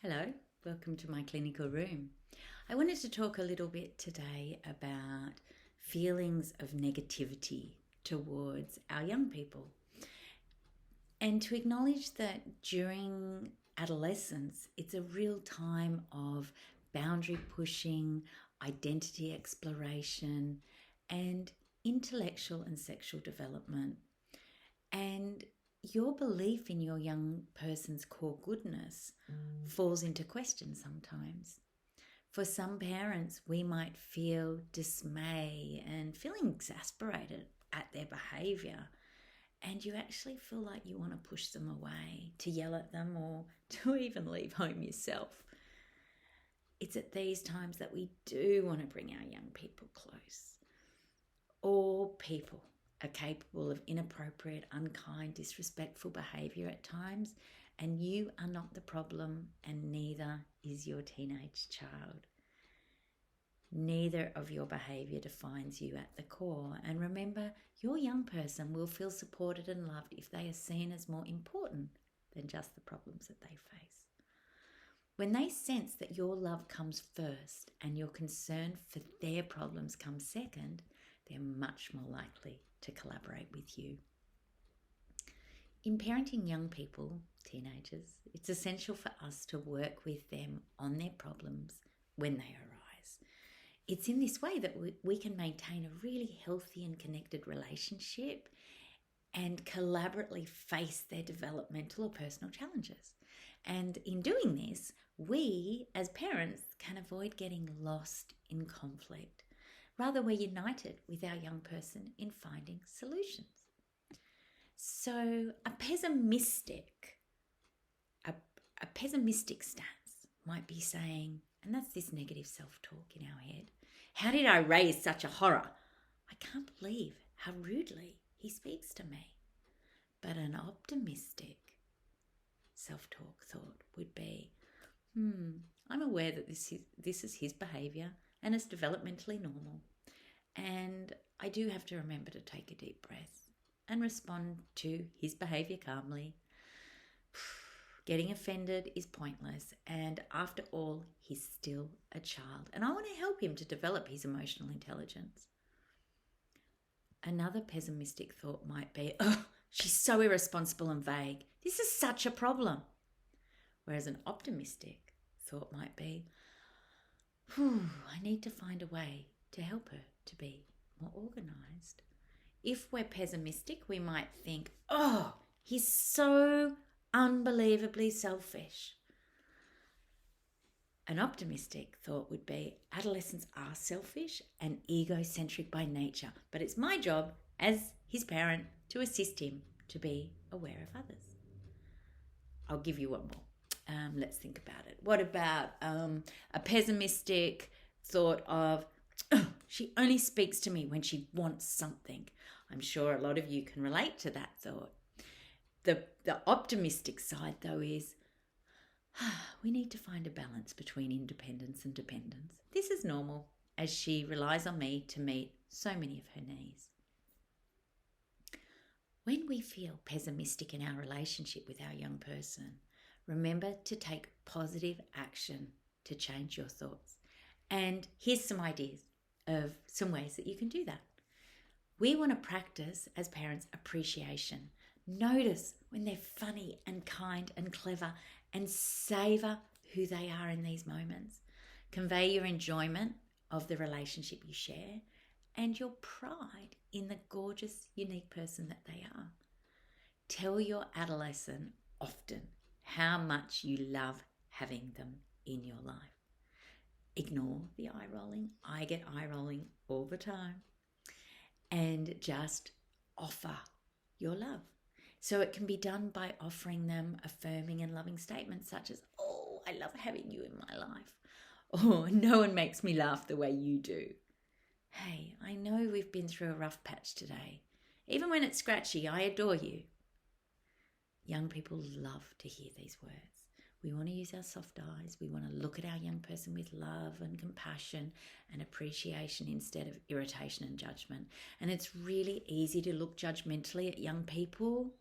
Hello, welcome to my clinical room. I wanted to talk a little bit today about feelings of negativity towards our young people and to acknowledge that during adolescence, it's a real time of boundary pushing, identity exploration, and intellectual and sexual development. And your belief in your young person's core goodness falls into question sometimes. For some parents, we might feel dismay and feeling exasperated at their behaviour, and you actually feel like you want to push them away, to yell at them, or to even leave home yourself. It's at these times that we do want to bring our young people close. All people are capable of inappropriate, unkind, disrespectful behaviour at times, and you are not the problem, and neither is your teenage child. Neither of your behaviour defines you at the core. And remember, your young person will feel supported and loved if they are seen as more important than just the problems that they face. When they sense that your love comes first and your concern for their problems comes second, they're much more likely to collaborate with you. In parenting young people, teenagers, it's essential for us to work with them on their problems when they arise. It's in this way that we can maintain a really healthy and connected relationship and collaboratively face their developmental or personal challenges. And in doing this, we as parents can avoid getting lost in conflict. Rather, we're united with our young person in finding solutions. So a pessimistic stance might be saying, and that's this negative self-talk in our head, how did I raise such a horror? I can't believe how rudely he speaks to me. But an optimistic self-talk thought would be, I'm aware that this is his behaviour and it's developmentally normal. And I do have to remember to take a deep breath and respond to his behaviour calmly. Getting offended is pointless, and after all, he's still a child, and I want to help him to develop his emotional intelligence. Another pessimistic thought might be, she's so irresponsible and vague. This is such a problem. Whereas an optimistic thought might be, I need to find a way to help her to be more organised. If we're pessimistic, we might think, he's so unbelievably selfish. An optimistic thought would be, adolescents are selfish and egocentric by nature, but it's my job as his parent to assist him to be aware of others. I'll give you one more. Let's think about it. What about a pessimistic thought of, she only speaks to me when she wants something? I'm sure a lot of you can relate to that thought. The optimistic side, though, is we need to find a balance between independence and dependence. This is normal, as she relies on me to meet so many of her needs. When we feel pessimistic in our relationship with our young person, remember to take positive action to change your thoughts. And here's some ideas of some ways that you can do that. We want to practice, as parents, appreciation. Notice when they're funny and kind and clever, and savour who they are in these moments. Convey your enjoyment of the relationship you share and your pride in the gorgeous, unique person that they are. Tell your adolescent often how much you love having them in your life. Ignore the eye rolling. I get eye rolling all the time. And just offer your love. So it can be done by offering them affirming and loving statements such as, I love having you in my life. Or, no one makes me laugh the way you do. Hey, I know we've been through a rough patch today. Even when it's scratchy, I adore you. Young people love to hear these words. We want to use our soft eyes. We want to look at our young person with love and compassion and appreciation instead of irritation and judgment. And it's really easy to look judgmentally at young people.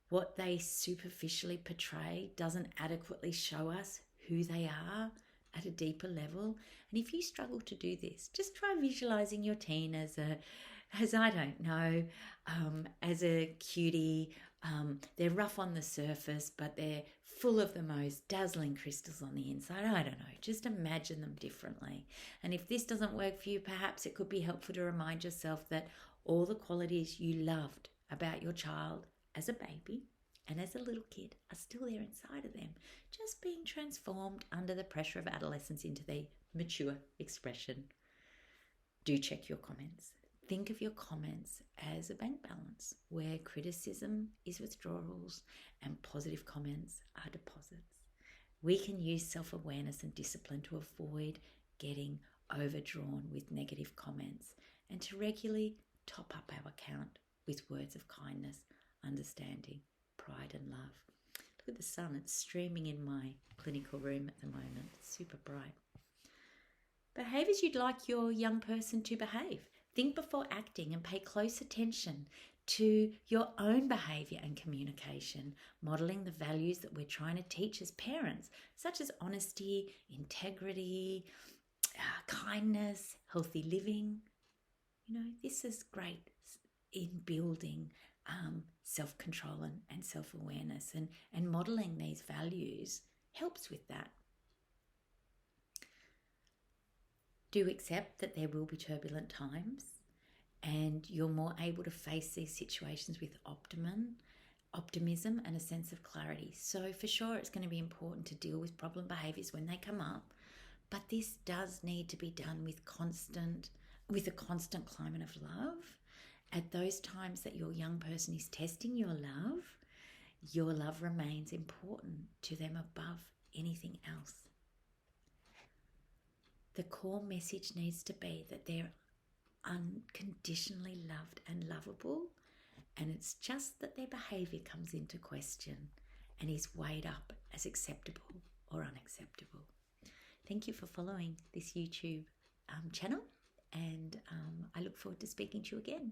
what they superficially portray doesn't adequately show us who they are at a deeper level. And if you struggle to do this, just try visualizing your teen as I don't know, as a cutie. They're rough on the surface, but they're full of the most dazzling crystals on the inside. I don't know. Just imagine them differently. And if this doesn't work for you, perhaps it could be helpful to remind yourself that all the qualities you loved about your child as a baby and as a little kid are still there inside of them, just being transformed under the pressure of adolescence into the mature expression. Do check your comments. Think of your comments as a bank balance where criticism is withdrawals and positive comments are deposits. We can use self-awareness and discipline to avoid getting overdrawn with negative comments and to regularly top up our account with words of kindness, understanding, pride and love. Look at the sun, it's streaming in my clinical room at the moment. It's super bright. Behaviours you'd like your young person to behave. Think before acting and pay close attention to your own behaviour and communication, modelling the values that we're trying to teach as parents, such as honesty, integrity, kindness, healthy living. This is great in building self-control and self-awareness, and modelling these values helps with that. Do accept that there will be turbulent times and you're more able to face these situations with optimism and a sense of clarity. So for sure, it's going to be important to deal with problem behaviours when they come up, but this does need to be done with a constant climate of love. At those times that your young person is testing your love remains important to them above anything else. The core message needs to be that they're unconditionally loved and lovable, and it's just that their behaviour comes into question and is weighed up as acceptable or unacceptable. Thank you for following this YouTube channel, and I look forward to speaking to you again.